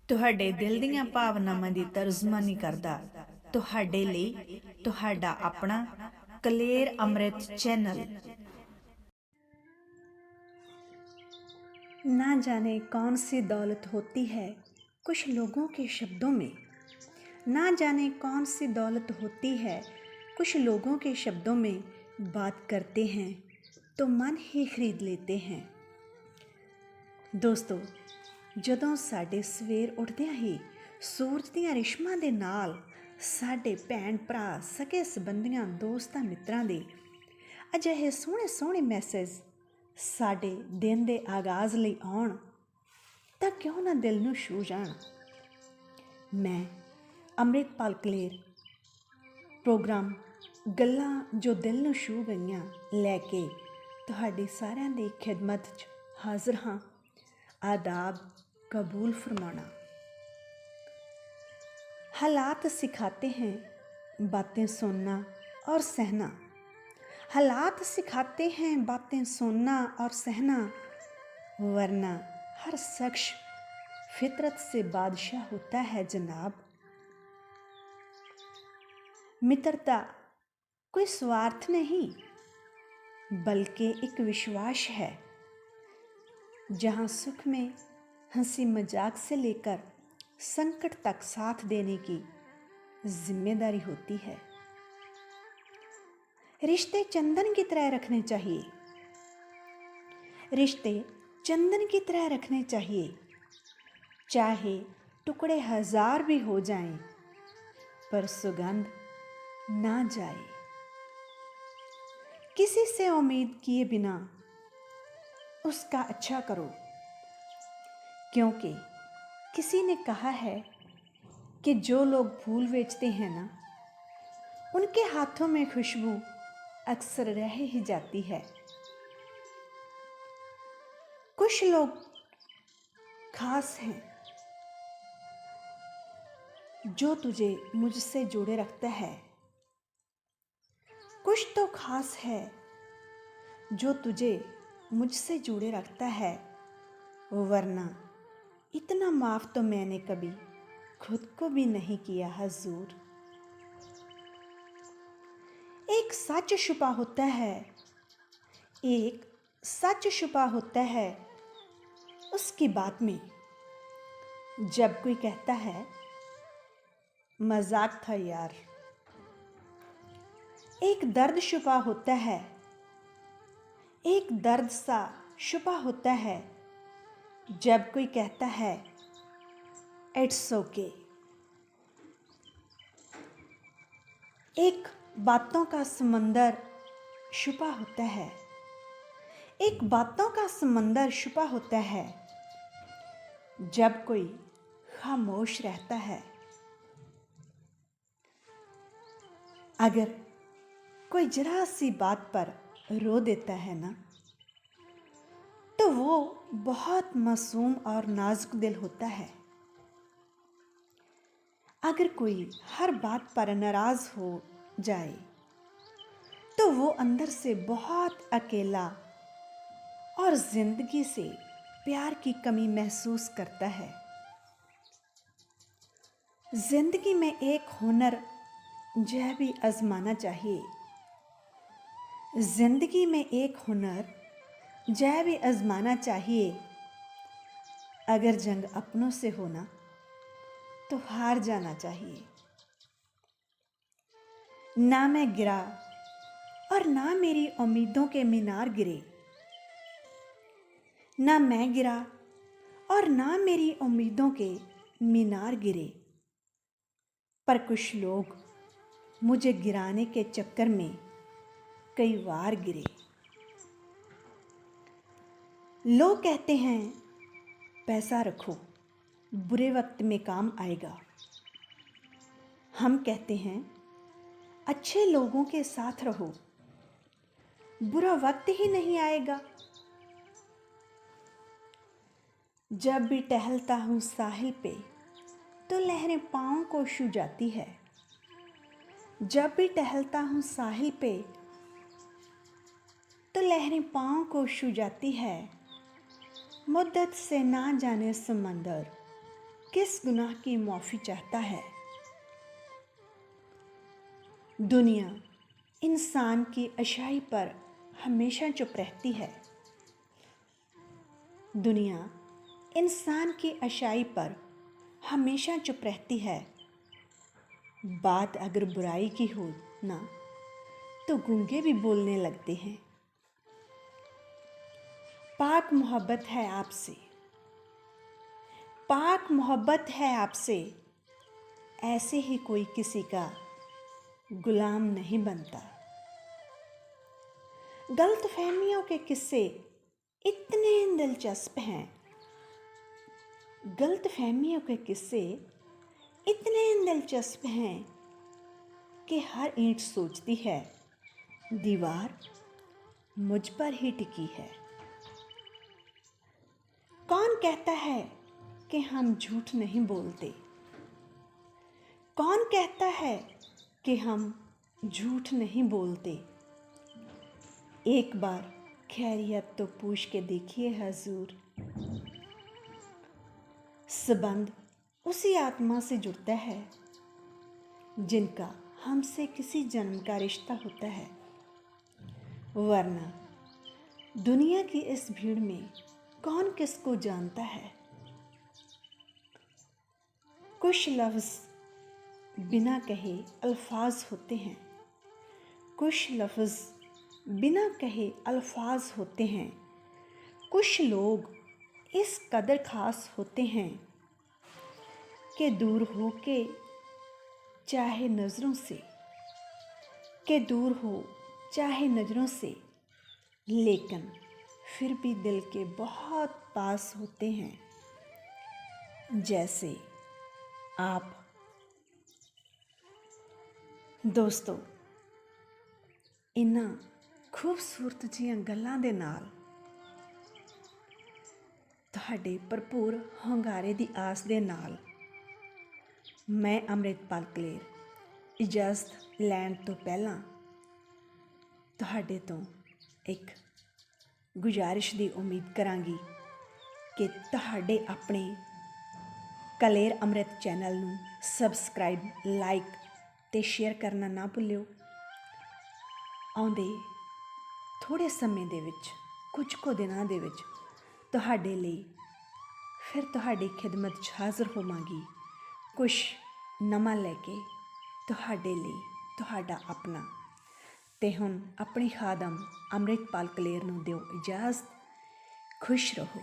ਤੁਹਾਡੇ ਦਿਲ ਦੀਆਂ ਭਾਵਨਾਵਾਂ ਦੀ ਤਰਜਮਾਨੀ ਕਰਦਾ ਤੁਹਾਡੇ ਲਈ ਤੁਹਾਡਾ ਆਪਣਾ ਕਲੇਰ ਅੰਮ੍ਰਿਤ ਚੈਨਲ। ना जाने कौन सी दौलत होती है कुछ लोगों के शब्दों में, ना जाने कौन सी दौलत होती है कुछ लोगों के शब्दों में, बात करते हैं तो मन ही खरीद लेते हैं। ਦੋਸਤੋ, ਜਦੋਂ ਸਾਡੇ ਸਵੇਰ ਉੱਠਦਿਆਂ ਹੀ ਸੂਰਜ ਦੀਆਂ ਰਿਸ਼ਮਾਂ ਦੇ ਨਾਲ ਸਾਡੇ ਭੈਣ ਭਰਾ, ਸਕੇ ਸੰਬੰਧੀਆਂ, ਦੋਸਤਾਂ ਮਿੱਤਰਾਂ ਦੇ ਅਜਿਹੇ ਸੋਹਣੇ ਸੋਹਣੇ ਮੈਸੇਜ ਸਾਡੇ ਦਿਨ ਦੇ ਆਗਾਜ਼ ਲਈ ਆਉਣ ਤਾਂ ਕਿਉਂ ਨਾ ਦਿਲ ਨੂੰ ਛੂਹ ਜਾਣ। ਮੈਂ ਅੰਮ੍ਰਿਤਪਾਲ ਕਲੇਰ ਪ੍ਰੋਗਰਾਮ ਗੱਲਾਂ ਜੋ ਦਿਲ ਨੂੰ ਛੂਹ ਗਈਆਂ ਲੈ ਕੇ ਤੁਹਾਡੀ ਸਾਰਿਆਂ ਦੀ ਖਿਦਮਤ 'ਚ ਹਾਜ਼ਰ ਹਾਂ। आदाब कबूल फरमाना। हालात सिखाते हैं बातें सुनना और सहना, हालात सिखाते हैं बातें सुनना और सहना, वरना हर शख्स फितरत से बादशाह होता है जनाब। मित्रता कोई स्वार्थ नहीं बल्कि एक विश्वास है, जहाँ सुख में हंसी मजाक से लेकर संकट तक साथ देने की जिम्मेदारी होती है। रिश्ते चंदन की तरह रखने चाहिए, रिश्ते चंदन की तरह रखने चाहिए, चाहे टुकड़े 1000 भी हो जाएं पर सुगंध ना जाए। किसी से उम्मीद किए बिना उसका अच्छा करो, क्योंकि किसी ने कहा है कि जो लोग फूल बेचते हैं ना, उनके हाथों में खुशबू अक्सर रह ही जाती है। कुछ लोग खास हैं जो तुझे मुझसे जोड़े रखता है, कुछ तो खास है जो तुझे मुझसे जुड़े रखता है, वरना इतना माफ़ तो मैंने कभी खुद को भी नहीं किया हजूर। एक सच छुपा होता है, एक सच छुपा होता है उसकी बात में। जब कोई कहता है मजाक था यार, एक दर्द छुपा होता है, एक दर्द सा छुपा होता है जब कोई कहता है इट्स ओके। एक बातों का समंदर छुपा होता है, एक बातों का समंदर छुपा होता है जब कोई खामोश रहता है। अगर कोई जरा सी बात पर रो देता है ना, तो वो बहुत मासूम और नाजुक दिल होता है। अगर कोई हर बात पर नाराज हो जाए तो वो अंदर से बहुत अकेला और जिंदगी से प्यार की कमी महसूस करता है। जिंदगी में एक हुनर यह भी आजमाना चाहिए, जिंदगी में एक हुनर यह भी आजमाना चाहिए। अगर जंग अपनों से होना तो हार जाना चाहिए। ना मैं गिरा और ना मेरी उम्मीदों के मीनार गिरे, ना मैं गिरा और ना मेरी उम्मीदों के मीनार गिरे, पर कुछ लोग मुझे गिराने के चक्कर में कई बार गिरे। लोग कहते हैं पैसा रखो बुरे वक्त में काम आएगा, हम कहते हैं अच्छे लोगों के साथ रहो बुरा वक्त ही नहीं आएगा। जब भी टहलता हूँ साहिल पे तो लहरें पाँव को छू जाती है, जब भी टहलता हूँ साहिल पे तो लहरें पाँव को छू जाती है। मुद्दत से ना जाने समंदर किस गुनाह की माफ़ी चाहता है। दुनिया इंसान की अच्छाई पर हमेशा चुप रहती है। दुनिया इंसान की अच्छाई पर हमेशा चुप रहती है। बात अगर बुराई की हो ना तो गूंगे भी बोलने लगते हैं। पाक मोहब्बत है आपसे, पाक मोहब्बत है आपसे, ऐसे ही कोई किसी का गुलाम नहीं बनता। गलतफहमियों के किस्से इतने दिलचस्प हैं, गलतफहमियों के किस्से इतने दिलचस्प हैं कि हर ईंट सोचती है दीवार मुझ पर ही टिकी है। कौन कहता है कि हम झूठ नहीं बोलते? कौन कहता है कि हम झूठ नहीं बोलते? एक बार खैरियत तो पूछ के देखिए हजूर। संबंध उसी आत्मा से जुड़ता है जिनका हमसे किसी जन्म का रिश्ता होता है, वरना दुनिया की इस भीड़ में कौन किसको जानता है। कुछ लफ्ज़ बिना कहे अल्फाज होते हैं, कुछ लफ्ज़ बिना कहे अल्फाज होते हैं। कुछ लोग इस कदर ख़ास होते हैं कि दूर हो के चाहे नज़रों से, कि दूर हो चाहे नज़रों से, लेकिन फिर भी दिल के बहुत पास होते हैं। जैसे आप। दोस्तों, इन्हां खूबसूरत जिहियां गल्लां दे नाल ਤੁਹਾਡੇ ਭਰਪੂਰ ਹੁੰਗਾਰੇ ਦੀ ਆਸ ਦੇ ਨਾਲ ਮੈਂ ਅੰਮ੍ਰਿਤਪਾਲ ਕਲੇਰ ਇਜਾਜ਼ਤ ਲੈਣ ਤੋਂ ਪਹਿਲਾਂ ਤੁਹਾਡੇ ਤੋਂ ਇੱਕ ਗੁਜ਼ਾਰਿਸ਼ ਦੀ ਉਮੀਦ ਕਰਾਂਗੀ ਕਿ ਤੁਹਾਡੇ ਆਪਣੇ ਕਲੇਰ ਅੰਮ੍ਰਿਤ ਚੈਨਲ ਨੂੰ ਸਬਸਕ੍ਰਾਈਬ, ਲਾਈਕ ਤੇ ਸ਼ੇਅਰ ਕਰਨਾ ਨਾ ਭੁੱਲਿਓ। ਆਉਂਦੇ ਥੋੜ੍ਹੇ ਸਮੇਂ ਦੇ ਵਿੱਚ, ਕੁਝ ਕੁ ਦਿਨਾਂ ਦੇ ਵਿੱਚ ਤੁਹਾਡੇ ਲਈ ਫਿਰ ਤੁਹਾਡੀ ਖਿਦਮਤ 'ਚ ਹਾਜ਼ਰ ਹੋਵਾਂਗੀ, ਕੁਛ ਨਵਾਂ ਲੈ ਕੇ ਤੁਹਾਡੇ ਲਈ, ਤੁਹਾਡਾ ਆਪਣਾ। ਤੇ ਹੁਣ ਆਪਣੀ ਖਾਦਮ ਅੰਮ੍ਰਿਤਪਾਲ ਕਲੇਰ ਨੂੰ ਦਿਓ ਇਜਾਜ਼ਤ। ਖੁਸ਼ ਰਹੋ।